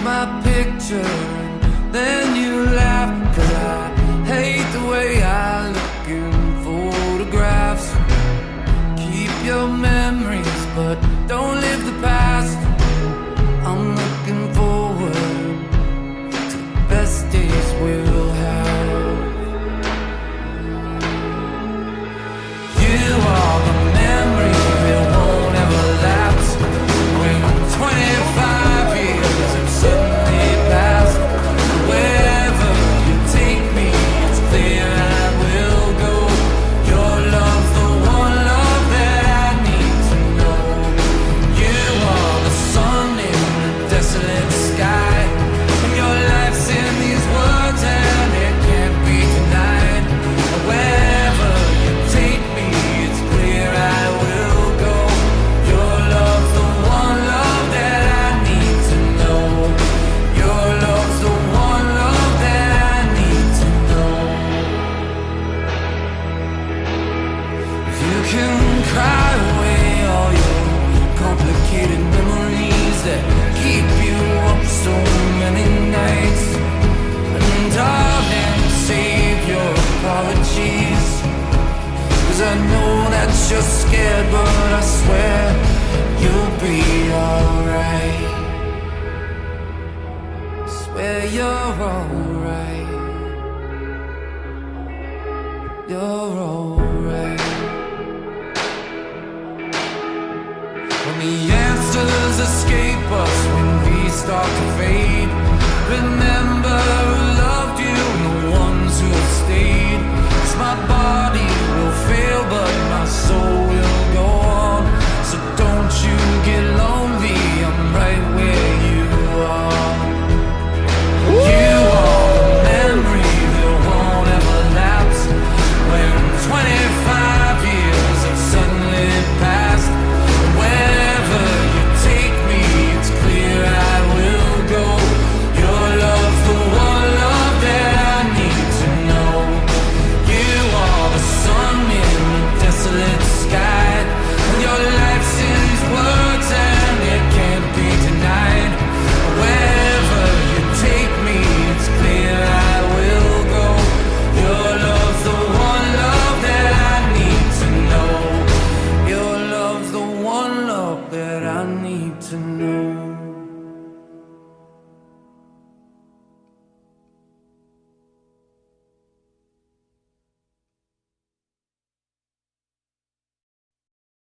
my picture and then you laugh. 'Cause I hate the way I look in photographs. Keep your memories, but don't live the past. I'm looking forward to the best days we'll have. You are the memory that won't ever lapse. When 25 years have suddenly passed, wherever you take me, it's clear I will go. Your love's the one love that I need to know. You are the sun in the desolate sky, and your life's in these words and it can't be denied. Wherever you take me, it's clear I will go. Your love's the one love that I need to know. Your love's the one love that I need to know. You can cry away all your complicated memories that keep you up so many nights. And darling, save your apologies, 'cause I know that you're scared, but I swear you'll be alright. Swear you're alright. You're alright. When the answers escape us, when we start to fade, remember who loved you and the ones who have stayed. 'Cause my body will fail, but my soul will go on. So don't you get lonely, I'm right where you are. You are the memory that won't ever lapse. When 25 years have suddenly passed, wherever you take me, it's clear I will go. Your love's the one love that I need to know. You are the sun in the desolate sky, and your life's in these words and it can't be denied. Wherever you take me, it's clear I will go. Your love's the one love that I need to know. Your love's the one love that I need to know.